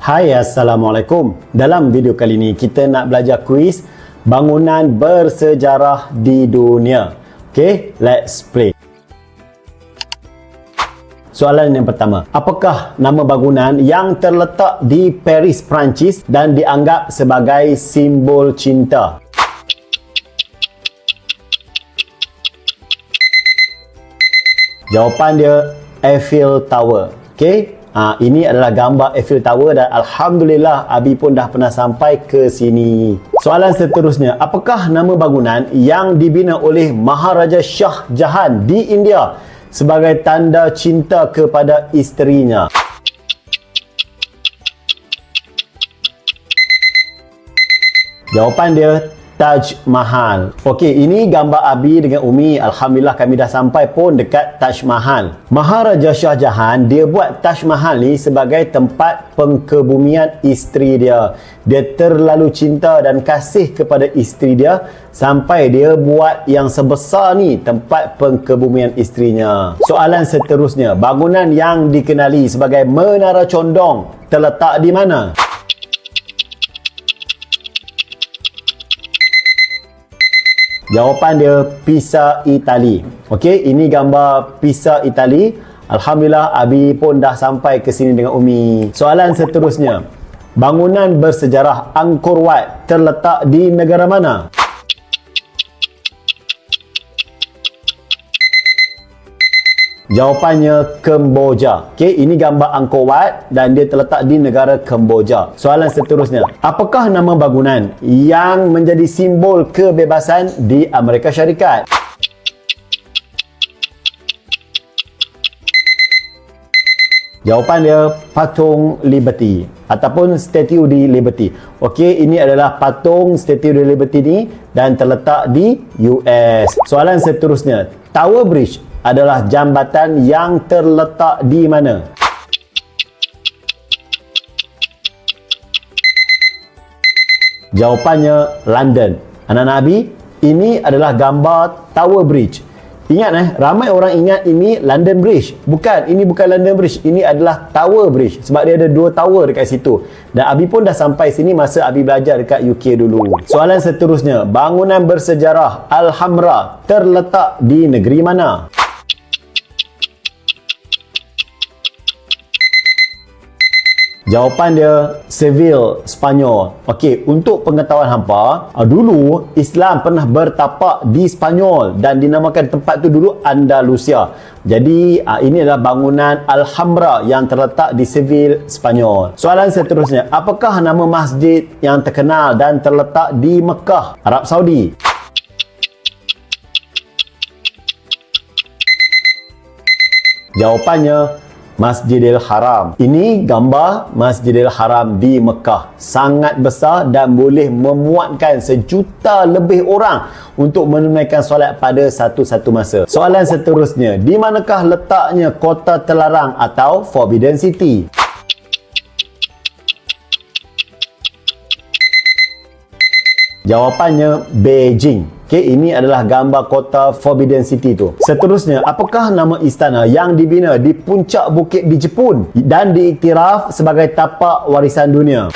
Hai, Assalamualaikum. Dalam video kali ini kita nak belajar kuis bangunan bersejarah di dunia. Okay, let's play. Soalan yang pertama, apakah nama bangunan yang terletak di Paris, Perancis dan dianggap sebagai simbol cinta? Jawapan dia Eiffel Tower. Okay, ini adalah gambar Eiffel Tower dan Alhamdulillah Abi pun dah pernah sampai ke sini. Soalan seterusnya, apakah nama bangunan yang dibina oleh Maharaja Shah Jahan di India sebagai tanda cinta kepada isterinya? Jawapan dia Taj Mahal. Okey, ini gambar Abi dengan Umi. Alhamdulillah kami dah sampai pun dekat Taj Mahal. Maharaja Shah Jahan, dia buat Taj Mahal ni sebagai tempat pengkebumian isteri dia. Dia terlalu cinta dan kasih kepada isteri dia sampai dia buat yang sebesar ni tempat pengkebumian isterinya. Soalan seterusnya, bangunan yang dikenali sebagai Menara Condong terletak di mana? Jawapan dia Pisa, Itali. Okey, ini gambar Pisa, Itali. Alhamdulillah Abi pun dah sampai ke sini dengan Umi. Soalan seterusnya, bangunan bersejarah Angkor Wat terletak di negara mana? Jawapannya Kemboja. Okey, ini gambar Angkor Wat dan dia terletak di negara Kemboja. Soalan seterusnya, apakah nama bangunan yang menjadi simbol kebebasan di Amerika Syarikat? Jawapan dia Patung Liberty ataupun Statue di Liberty. Okey, ini adalah patung Statue di Liberty ni dan terletak di US. Soalan seterusnya, Tower Bridge adalah jambatan yang terletak di mana? Jawapannya London. Anak-anak Abi, ini adalah gambar Tower Bridge. Ingat ramai orang ingat ini London Bridge. Bukan, ini bukan London Bridge. Ini adalah Tower Bridge sebab dia ada dua tower dekat situ. Dan Abi pun dah sampai sini masa Abi belajar dekat UK dulu. Soalan seterusnya, bangunan bersejarah Alhambra terletak di negeri mana? Jawapan dia Seville, Spanyol. Okey, untuk pengetahuan hampa, dulu Islam pernah bertapak di Spanyol dan dinamakan tempat tu dulu Andalusia. Jadi ini adalah bangunan Alhambra yang terletak di Seville, Spanyol. Soalan seterusnya, apakah nama masjid yang terkenal dan terletak di Mekah, Arab Saudi? Jawapannya Masjidil Haram. Ini gambar Masjidil Haram di Mekah. Sangat besar dan boleh memuatkan 1 juta lebih orang untuk menunaikan solat pada satu-satu masa. Soalan seterusnya, di manakah letaknya kota terlarang atau Forbidden City? Jawapannya Beijing. Okey, ini adalah gambar kota Forbidden City tu. Seterusnya, apakah nama istana yang dibina di puncak bukit di Jepun dan diiktiraf sebagai tapak warisan dunia?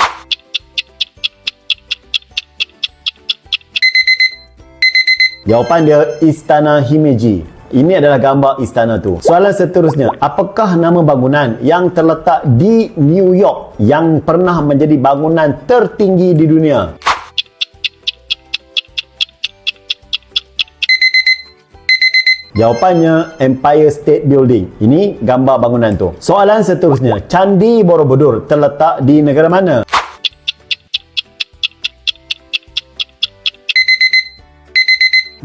Jawapan dia Istana Himeji. Ini adalah gambar istana tu. Soalan seterusnya, apakah nama bangunan yang terletak di New York yang pernah menjadi bangunan tertinggi di dunia? Jawapannya Empire State Building. Ini gambar bangunan tu. Soalan seterusnya, Candi Borobudur terletak di negara mana?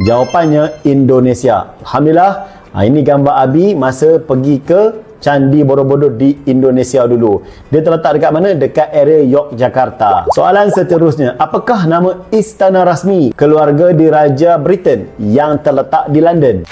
Jawapannya Indonesia. Alhamdulillah. Ini gambar Abi masa pergi ke Candi Borobudur di Indonesia dulu. Dia terletak dekat mana? Dekat area Yogyakarta. Soalan seterusnya, apakah nama istana rasmi keluarga diraja Britain yang terletak di London?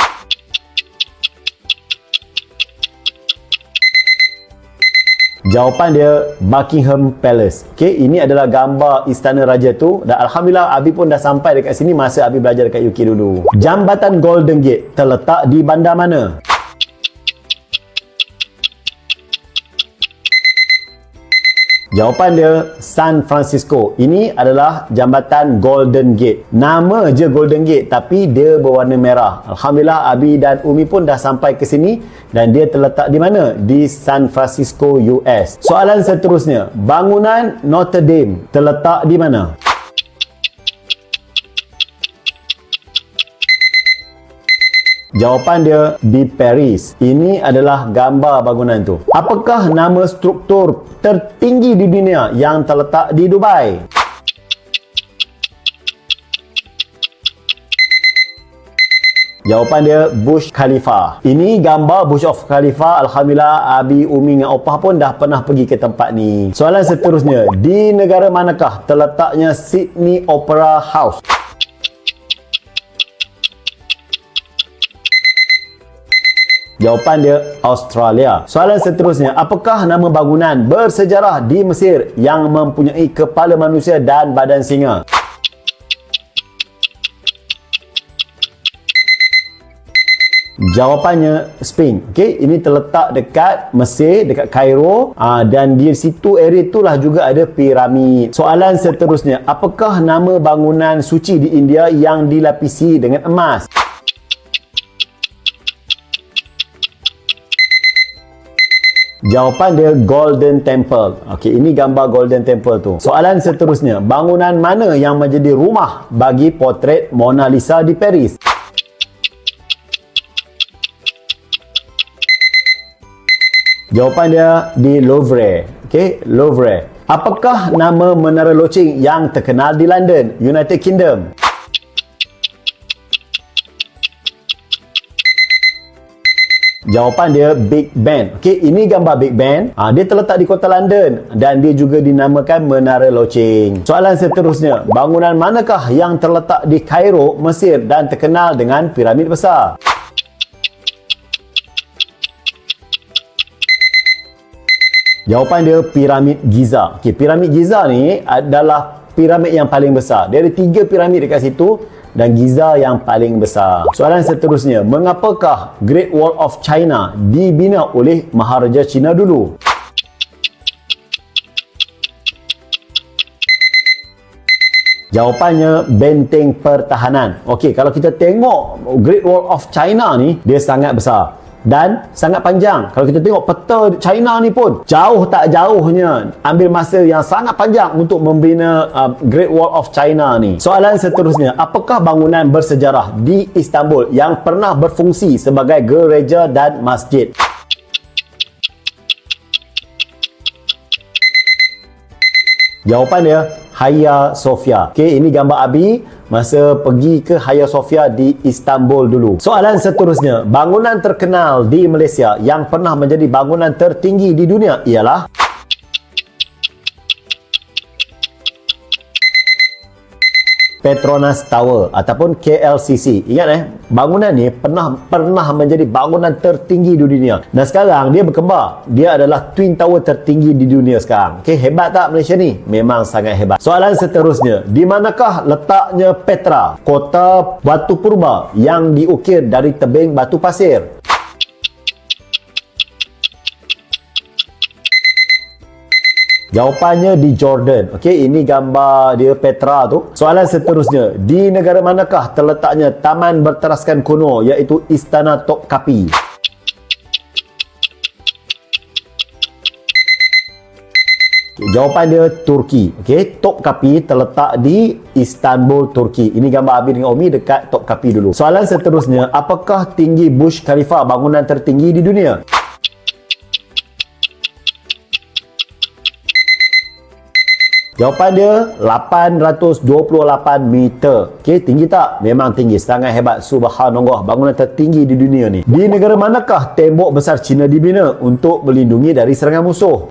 Jawapan dia Buckingham Palace. Okey, ini adalah gambar istana raja tu dan Alhamdulillah Abi pun dah sampai dekat sini masa Abi belajar dekat UK dulu. Jambatan Golden Gate terletak di bandar mana? Jawapan dia San Francisco. Ini adalah jambatan Golden Gate. Nama je Golden Gate tapi dia berwarna merah. Alhamdulillah Abi dan Umi pun dah sampai ke sini dan dia terletak di mana? Di San Francisco, US. Soalan seterusnya, bangunan Notre Dame terletak di mana? Jawapan dia di Paris. Ini adalah gambar bangunan tu. Apakah nama struktur tertinggi di dunia yang terletak di Dubai? Jawapan dia Burj Khalifa. Ini gambar Burj of Khalifa. Alhamdulillah Abi, Umi dengan Opah pun dah pernah pergi ke tempat ni. Soalan seterusnya, di negara manakah terletaknya Sydney Opera House? Jawapan dia Australia. Soalan seterusnya, apakah nama bangunan bersejarah di Mesir yang mempunyai kepala manusia dan badan singa? Jawapannya Sphinx. Okey, ini terletak dekat Mesir, dekat Cairo, dan di situ area itulah juga ada piramid. Soalan seterusnya, apakah nama bangunan suci di India yang dilapisi dengan emas? Jawapan dia Golden Temple. Okey, ini gambar Golden Temple tu. Soalan seterusnya, bangunan mana yang menjadi rumah bagi potret Mona Lisa di Paris? Jawapan dia di Louvre. Okey, Louvre. Apakah nama menara loceng yang terkenal di London, United Kingdom? Jawapan dia Big Ben. Okey, ini gambar Big Ben. Dia terletak di kota London dan dia juga dinamakan Menara Loceng. Soalan seterusnya, bangunan manakah yang terletak di Cairo, Mesir dan terkenal dengan piramid besar? Jawapan dia piramid Giza. Okey, piramid Giza ni adalah piramid yang paling besar. Dia ada 3 piramid dekat situ dan Giza yang paling besar. Soalan seterusnya, mengapakah Great Wall of China dibina oleh Maharaja China dulu? Jawapannya benteng pertahanan. Okey, kalau kita tengok Great Wall of China ni, dia sangat besar dan sangat panjang. Kalau kita tengok peta China ni pun jauh tak jauhnya, ambil masa yang sangat panjang untuk membina Great Wall of China ni. Soalan seterusnya, apakah bangunan bersejarah di Istanbul yang pernah berfungsi sebagai gereja dan masjid? Jawapan dia Hagia Sophia. Okey, ini gambar Abi masa pergi ke Hagia Sophia di Istanbul dulu. Soalan seterusnya, bangunan terkenal di Malaysia yang pernah menjadi bangunan tertinggi di dunia ialah? Petronas Tower ataupun KLCC. Ingat bangunan ni pernah menjadi bangunan tertinggi di dunia. Dan sekarang dia berkembar. Dia adalah Twin Tower tertinggi di dunia sekarang. Okey, hebat tak Malaysia ni? Memang sangat hebat. Soalan seterusnya, di manakah letaknya Petra, kota batu purba yang diukir dari tebing batu pasir? Jawapannya di Jordan. Okey, ini gambar dia Petra tu. Soalan seterusnya, di negara manakah terletaknya taman berteraskan kuno iaitu Istana Topkapi? Jawapan dia Turki. Okey, Topkapi terletak di Istanbul, Turki. Ini gambar Abi dengan Umi dekat Topkapi dulu. Soalan seterusnya, apakah tinggi Burj Khalifa bangunan tertinggi di dunia? Jawapan dia 828 meter. Okey, tinggi tak? Memang tinggi, sangat hebat. Subhanallah, bangunan tertinggi di dunia ni. Di negara manakah tembok besar China dibina untuk melindungi dari serangan musuh?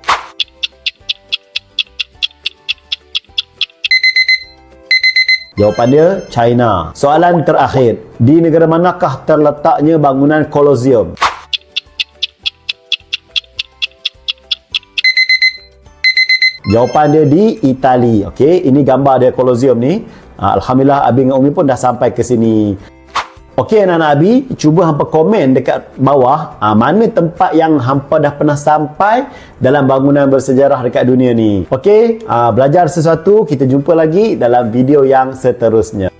Jawapan dia China. Soalan terakhir, di negara manakah terletaknya bangunan Colosseum? Jawapan dia di Itali. Okey, ini gambar dia Colosseum ni. Alhamdulillah Abi dengan Umi pun dah sampai ke sini. Okey anak-anak Abi, cuba hampa komen dekat bawah mana tempat yang hampa dah pernah sampai dalam bangunan bersejarah dekat dunia ni. Okey, belajar sesuatu, kita jumpa lagi dalam video yang seterusnya.